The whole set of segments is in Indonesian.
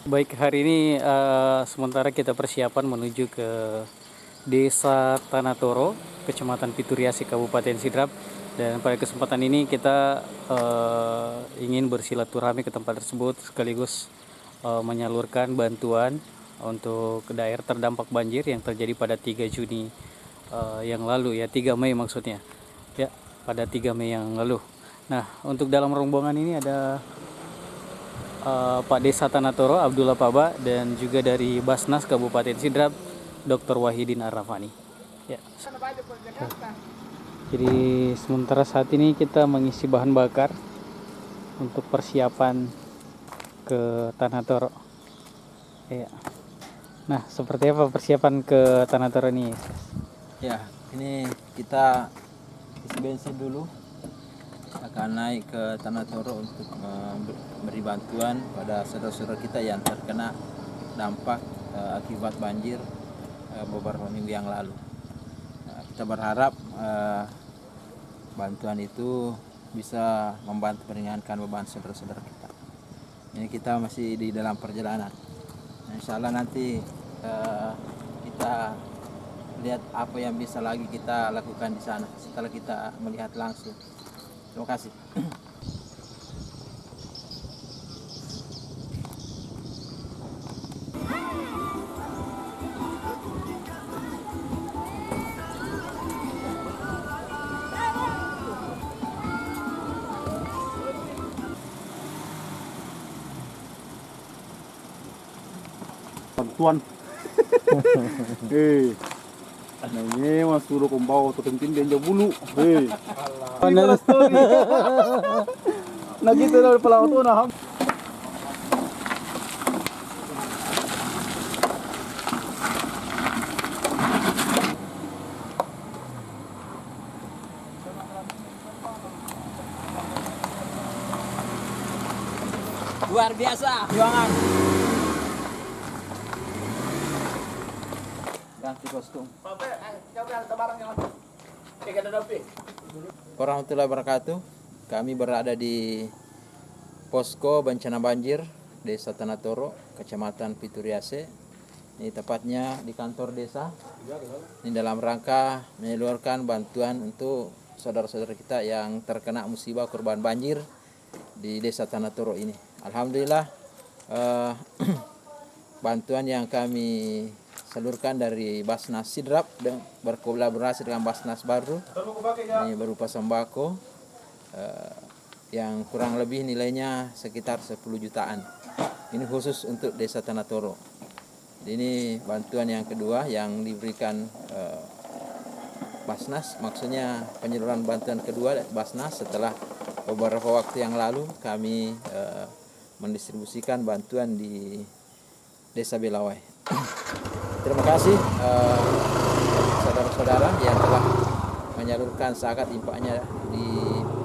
Baik, hari ini sementara kita persiapan menuju ke Desa Tanatoro, Kecamatan Pituriasi, Kabupaten Sidrap. Dan pada kesempatan ini kita ingin bersilaturahmi ke tempat tersebut sekaligus menyalurkan bantuan untuk daerah terdampak banjir yang terjadi pada 3 Juni yang lalu, ya 3 Mei maksudnya. Ya, pada 3 Mei yang lalu. Nah, untuk dalam rombongan ini ada Pak Desa Tanatoro Abdullah Paba dan juga dari Basnas Kabupaten Sidrap Dr. Wahidin Arrafani. Ya. Jadi sementara saat ini kita mengisi bahan bakar untuk persiapan ke Tanatoro. Ya. Nah, seperti apa persiapan ke Tanatoro ini? Ya, ini kita isi bensin dulu, akan naik ke Tanatoro untuk memberi bantuan pada saudara-saudara kita yang terkena dampak akibat banjir beberapa minggu yang lalu. Kita berharap bantuan itu bisa membantu meringankan beban saudara-saudara kita. Ini kita masih di dalam perjalanan. Insya Allah nanti kita lihat apa yang bisa lagi kita lakukan di sana setelah kita melihat langsung. Terima kasih. Bantuan. Nah ini mas suruh kau bawa tu kentin dia jauh bulu. Ini story. Nah gitu lah pelaut tu nah. Luar biasa perjuangan. Ganti kostum. Warahmatullahi wabarakatuh. Kami berada di Posko Bencana Banjir Desa Tanatoro, Kecamatan Pituriase. Ini tepatnya di kantor desa. Ini dalam rangka menyalurkan bantuan untuk saudara-saudara kita yang terkena musibah korban banjir di Desa Tanatoro ini. Alhamdulillah bantuan yang kami salurkan dari Basnas Sidrap berkolaborasi dengan Basnas baru ini berupa sembako yang kurang lebih nilainya sekitar 10 jutaan. Ini khusus untuk Desa Tanatoro. Ini bantuan yang kedua yang diberikan Basnas, maksudnya penyaluran bantuan kedua Basnas setelah beberapa waktu yang lalu kami mendistribusikan bantuan di Desa Belawai. Terima kasih saudara-saudara yang telah menyalurkan zakat infaknya di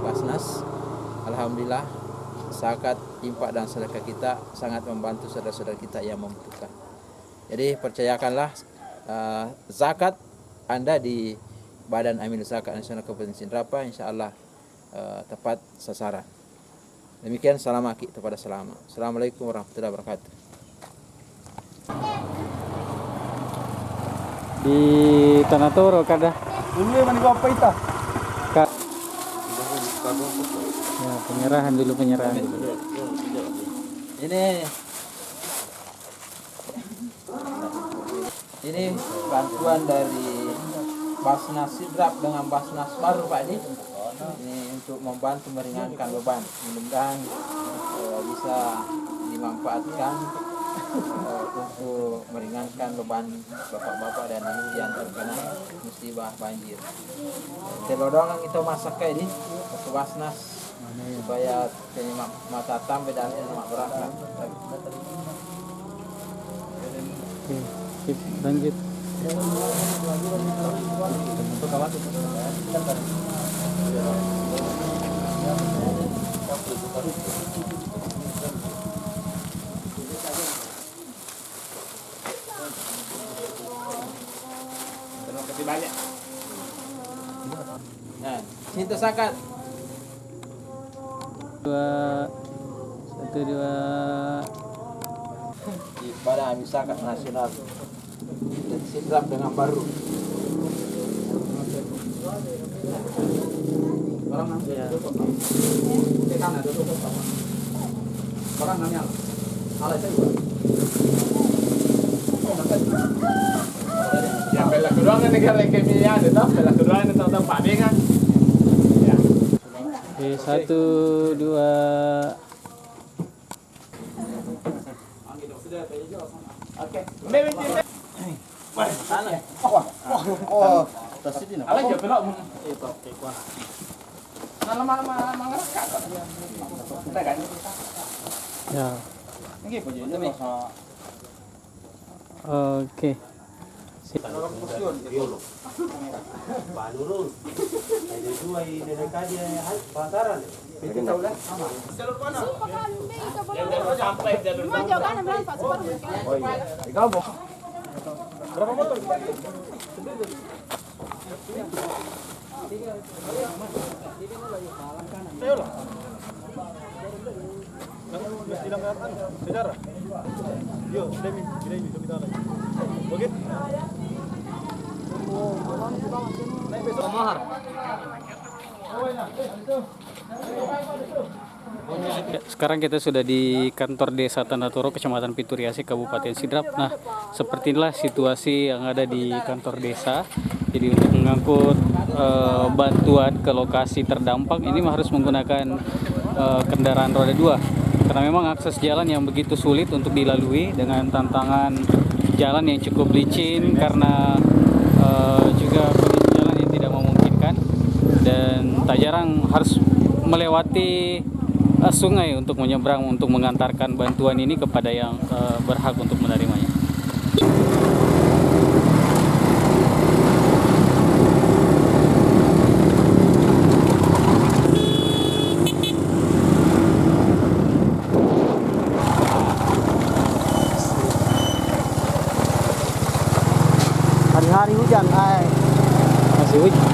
Basnas. Alhamdulillah zakat, infak dan sedekah kita sangat membantu saudara-saudara kita yang membutuhkan. Jadi percayakanlah zakat Anda di Badan Amil Zakat Nasional Kabupaten Sidrap, insyaallah tepat sasaran. Demikian, salam aki kepada selama. Assalamualaikum warahmatullahi wabarakatuh. Di Tanatoro kada. Dulu yang mana apa itu? Ya, penyerahan dulu. Ini bantuan dari Basnas Sidrap dengan Basnas baru Pak Di. Ini untuk membantu meringankan beban. Mudah-mudahan bisa dimanfaatkan untuk meringankan beban bapak-bapak dan ibu yang terkena musibah banjir. Telodongan kita masak kayak ini ke Basnas supaya penyemang mata tambe dan enak berangkat. Oke, lanjut. Terima kasih banyak. Nah, cinta zakat. 2 1 2 Badan Amil Zakat Nasional Sidrap dengan baru. Ya, pela kedua kan negara kemian itu, pela kedua ini tahu babi kan. Ya. Oke, 1, 2. Oke. Oh, tas ini nak. Alang jauh belok. Itu oke kuah. Lama-lama ngerekat. Kita kan. Ya. Ini apa je? Ini Oke. Sampai jalur berapa motor? Ayo lah. Mesti langgaran sejarah. Yo, demi kita lagi. Oke. Naik besok mahar. Ya, sekarang kita sudah di kantor Desa Tanatoro, Kecamatan Pituriasi, Kabupaten Sidrap. Nah, seperti inilah situasi yang ada di kantor desa. Jadi untuk mengangkut bantuan ke lokasi terdampak ini harus menggunakan kendaraan roda 2. Karena memang akses jalan yang begitu sulit untuk dilalui dengan tantangan jalan yang cukup licin karena juga kondisi jalan yang tidak memungkinkan, dan tak jarang harus melewati sungai untuk menyeberang untuk mengantarkan bantuan ini kepada yang berhak untuk menerimanya. Hari-hari hujan, Masih hujan.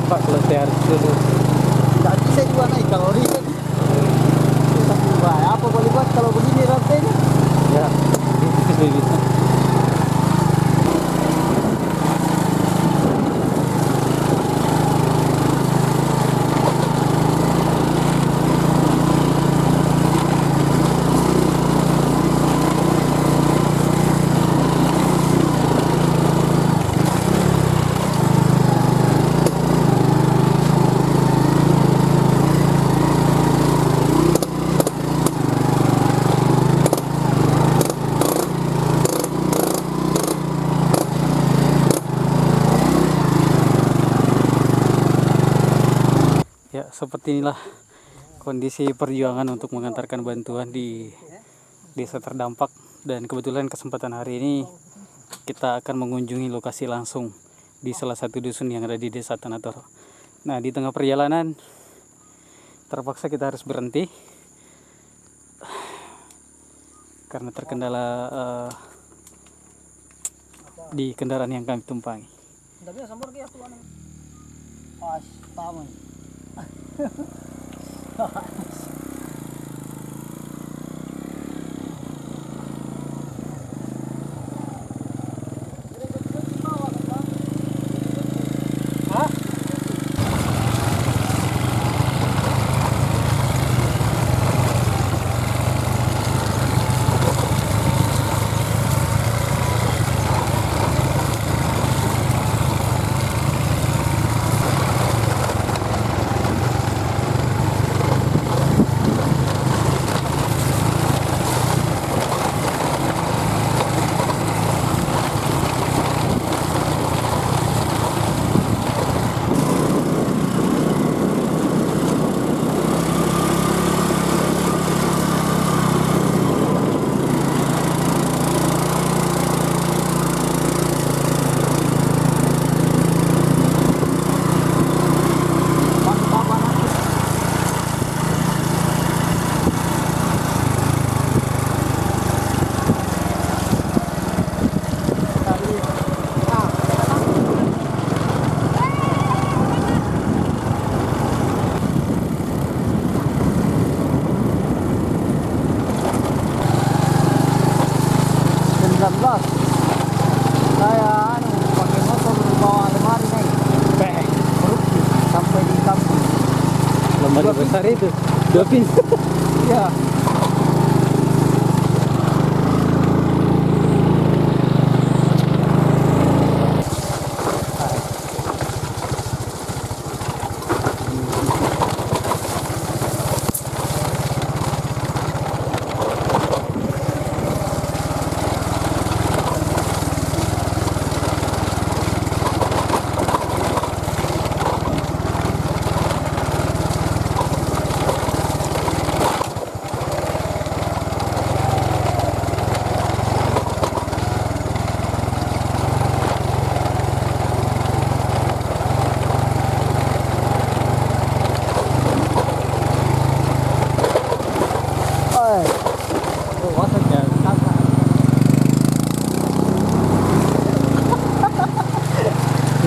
Pak, kalau saya harus dulu. Tidak bisa juga naik kalau ini kan. Apa boleh buat kalau begini rantainya? Ya, bisa. Ya, seperti inilah kondisi perjuangan untuk mengantarkan bantuan di desa terdampak, dan kebetulan kesempatan hari ini kita akan mengunjungi lokasi langsung di salah satu dusun yang ada di Desa Tanatoro. Nah, di tengah perjalanan terpaksa kita harus berhenti karena terkendala di kendaraan yang kami tumpangi. Tidak bisa sambar ke tuan. Pas, taman. Saya pakai motor bawa lemari naik. Korupsi sampai di kampung. Lemari besar itu 2 pin. Ya.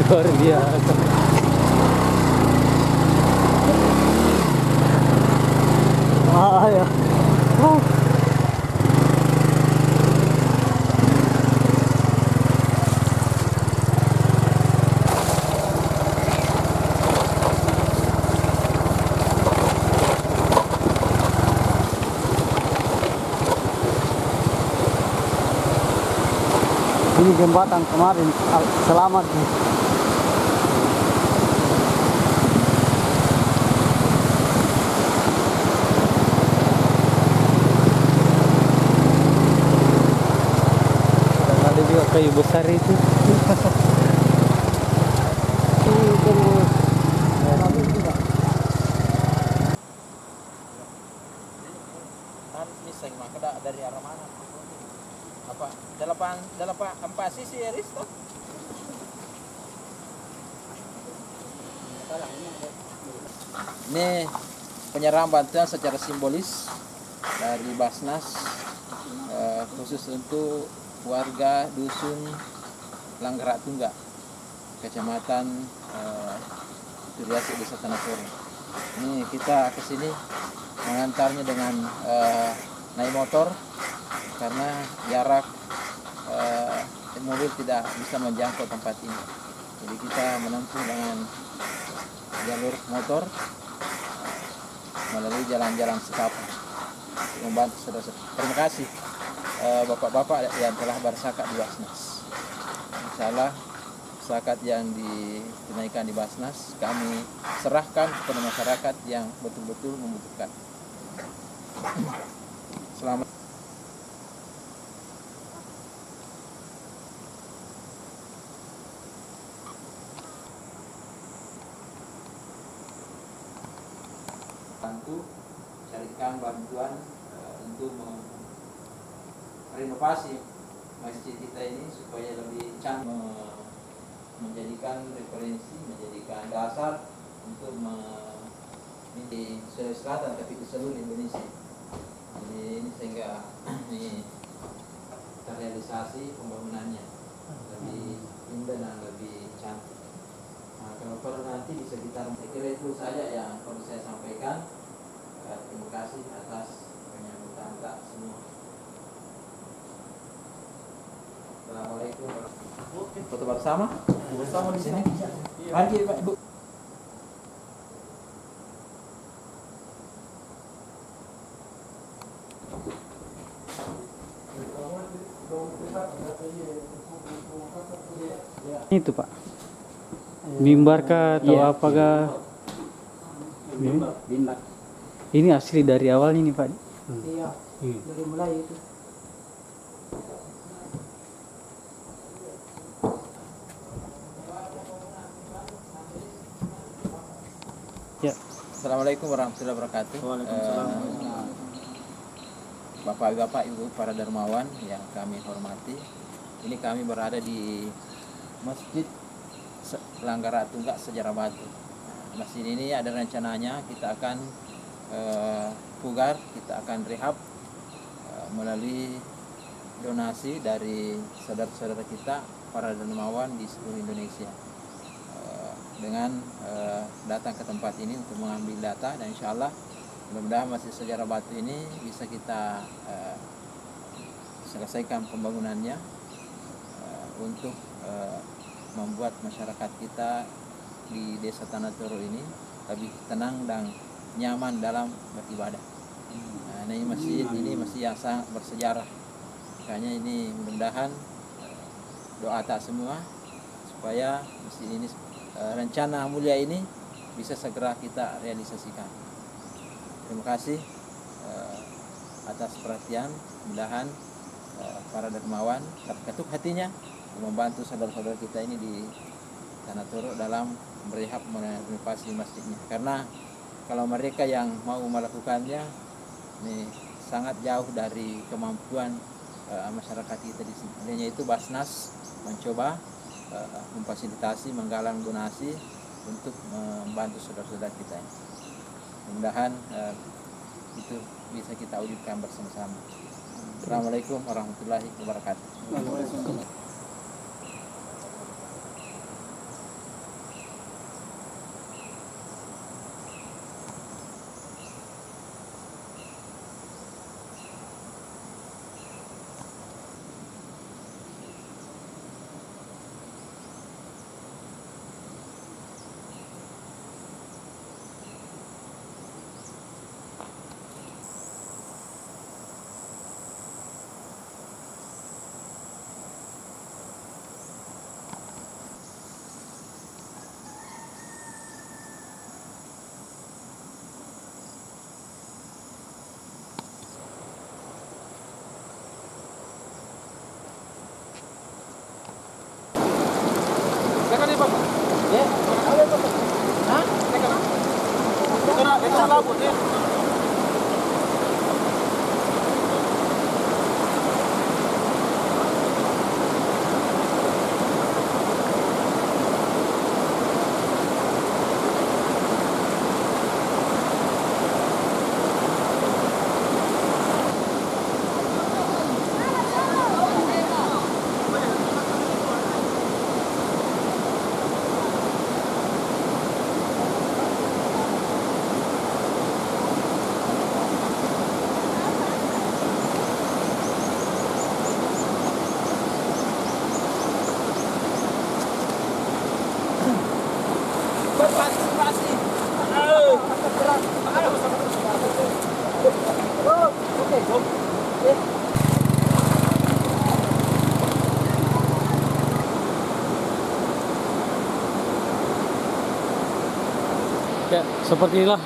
Luar biasa. Ya. Ini jembatan kemarin selamat nih. Ada juga kayu besar itu. Miseng maka dari arah mana? Apa? Delapan empat sisi ya Risto? Ini penyerahan bantuan secara simbolis dari Basnas khusus untuk warga dusun Langgerak Tunggak, Kecamatan Pituriasi, Desa Tanatoro. Ini kita ke sini mengantarnya dengan naik motor karena jarak mobil tidak bisa menjangkau tempat ini. Jadi kita menempuh dengan jalur motor melalui jalan-jalan setapak untuk membantu saudara-saudara. Terima kasih bapak-bapak yang telah berzakat di Basnas. Insyaallah zakat yang ditunaikan di Basnas kami serahkan kepada masyarakat yang betul-betul membutuhkan. Selamat. Bantu carikan bantuan untuk renovasi masjid kita ini supaya lebih canggih, menjadikan referensi, menjadikan dasar untuk di Sulawesi Selatan tapi di seluruh Indonesia. Jadi ini sehingga ini terrealisasi pembangunannya lebih indah dan lebih cantik. Nah, kalau nanti di sekitar, saya kira itu saja yang perlu saya sampaikan. Terima kasih atas penyambutan tak semua. Assalamualaikum. Foto bersama? Bersama di sini. Mari Pak Ibu. Itu Pak, mimbar kah atau Iya. apakah? Ini asli dari awal ini Pak. Iya, dari mulai itu. Ya. Assalamualaikum warahmatullahi wabarakatuh. Bapak-bapak, Ibu, para dermawan yang kami hormati. Ini kami berada di Masjid Langgara Tunggak Sejarah Batu. Masjid ini ada rencananya kita akan pugar, kita akan rehab melalui donasi dari saudara-saudara kita para dermawan di seluruh Indonesia. Dengan datang ke tempat ini untuk mengambil data, dan insya Allah mudah-mudahan Masjid Sejarah Batu ini bisa kita selesaikan pembangunannya untuk membuat masyarakat kita di Desa Tanah Toro ini lebih tenang dan nyaman dalam beribadah. Nah, ini masjid yang sangat bersejarah. Makanya ini mudah-mudahan doa tak semua supaya masjid ini, rencana mulia ini bisa segera kita realisasikan. Terima kasih atas perhatian. Mudah-mudahan para dermawan terketuk hatinya membantu saudara-saudara kita ini di Tanah Toro dalam merehab, merenovasi masjidnya. Karena kalau mereka yang mau melakukannya ini sangat jauh dari kemampuan masyarakat kita di sini. Adanya itu Basnas mencoba memfasilitasi, menggalang donasi untuk membantu saudara-saudara kita. Mudah-mudahan itu bisa kita wujudkan bersama-sama. Assalamualaikum warahmatullahi wabarakatuh. Ya, seperti inilah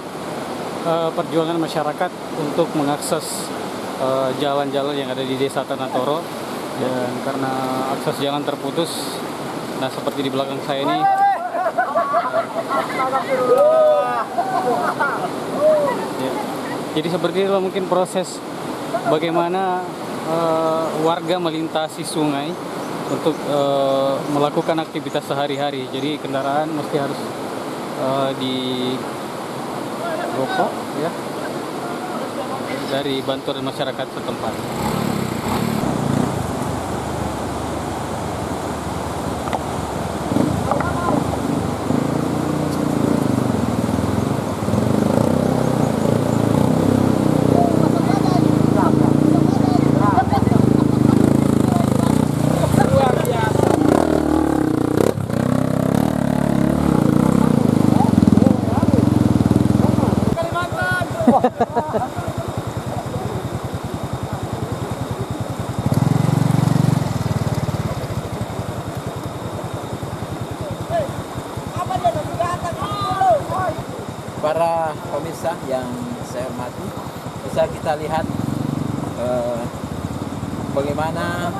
perjuangan masyarakat untuk mengakses jalan-jalan yang ada di Desa Tanah Toro. Dan karena akses jalan terputus, nah seperti di belakang saya ini, ya, jadi seperti itu mungkin proses bagaimana warga melintasi sungai untuk melakukan aktivitas sehari-hari. Jadi kendaraan mesti harus di rokok ya dari bantuan masyarakat setempat. desa yang saya hormati, bisa kita lihat bagaimana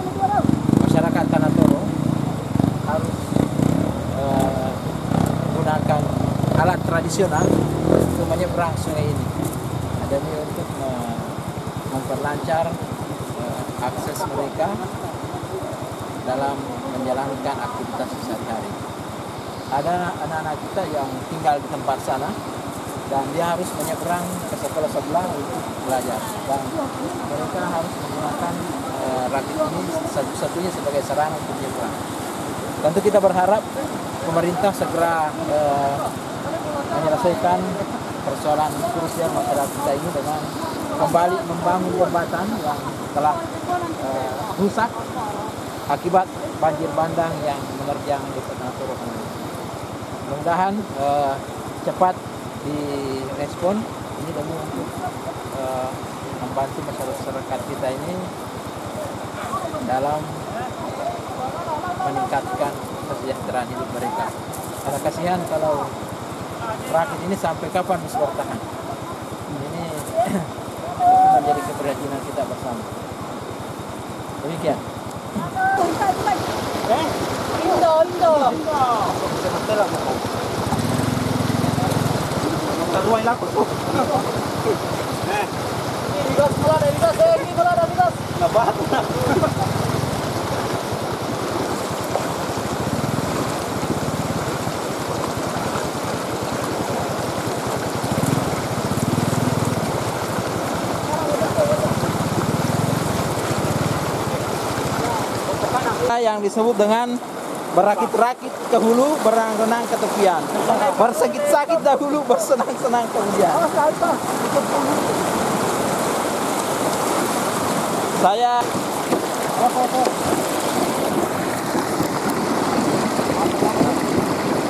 masyarakat Tanah Toro harus menggunakan alat tradisional untuk menyeberang sungai ini. Demi untuk memperlancar akses mereka dalam menjalankan aktivitas sehari-hari. Ada anak-anak kita yang tinggal di tempat sana dan dia harus menyeberang ke sekolah sebelah untuk belajar, dan mereka harus menggunakan rakit ini satu-satunya sebagai sarana untuk menyeberang. Tentu kita berharap pemerintah segera menyelesaikan persoalan krusial masyarakat kita ini dengan kembali membangun jembatan yang telah rusak akibat banjir bandang yang menerjang desa Tanah Toro. Mudah-mudahan cepat direspon ini demi untuk membantu masyarakat kita ini dalam meningkatkan kesejahteraan hidup mereka. Karena kasihan kalau rakit ini sampai kapan bisa bertahan. Ini menjadi keprihatinan kita bersama. Demikian. Yang disebut dengan berakit-rakit ke hulu, berenang-renang ke tepian. Bersakit-sakit dahulu, bersenang-senang kemudian. Saya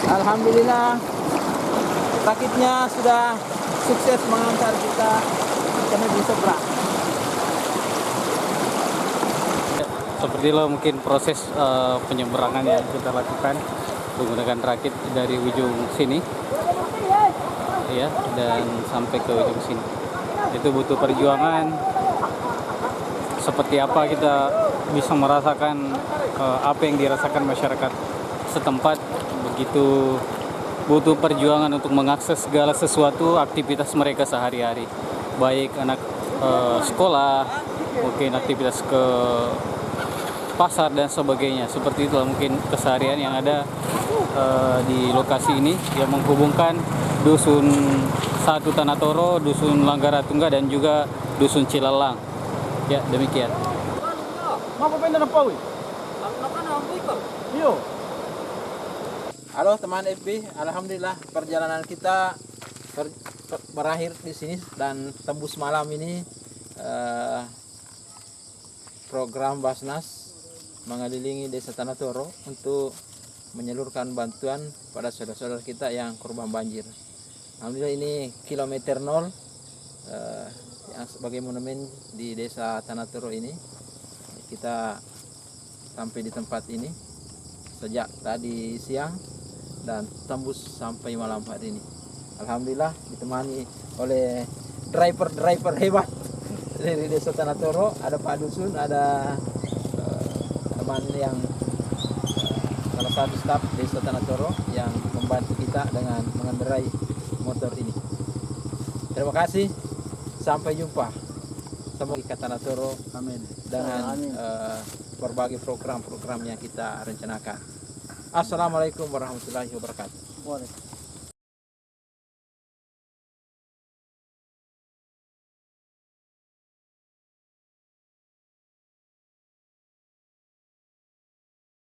alhamdulillah rakitnya sudah sukses mengantar kita ke negeri seberang. Seperti lo mungkin proses penyeberangan yang kita lakukan menggunakan rakit dari ujung sini ya, dan sampai ke ujung sini. Itu butuh perjuangan. Seperti apa kita bisa merasakan apa yang dirasakan masyarakat setempat, begitu butuh perjuangan untuk mengakses segala sesuatu aktivitas mereka sehari-hari, baik anak sekolah, mungkin aktivitas ke pasar dan sebagainya. Seperti itulah mungkin keseharian yang ada di lokasi ini yang menghubungkan dusun 1 Tanah Toro, dusun Langgaratunga, dan juga dusun Cilalang. Ya, demikian. Halo teman FB, alhamdulillah perjalanan kita berakhir di sini, dan tembus malam ini program Basnas mengelilingi desa Tanah Toro untuk menyalurkan bantuan pada saudara-saudara kita yang korban banjir. Alhamdulillah ini kilometer 0 yang sebagai monumen di desa Tanah Toro ini. Kita sampai di tempat ini sejak tadi siang dan tembus sampai malam hari ini. Alhamdulillah ditemani oleh driver hebat dari desa Tanah Toro. Ada Pak Dusun, ada teman yang salah satu staf desa Tanah Toro yang membantu kita dengan mengendarai motor ini. Terima kasih, sampai jumpa. Semoga Tanah Toro dengan berbagai program-program yang kita rencanakan. Assalamualaikum warahmatullahi wabarakatuh.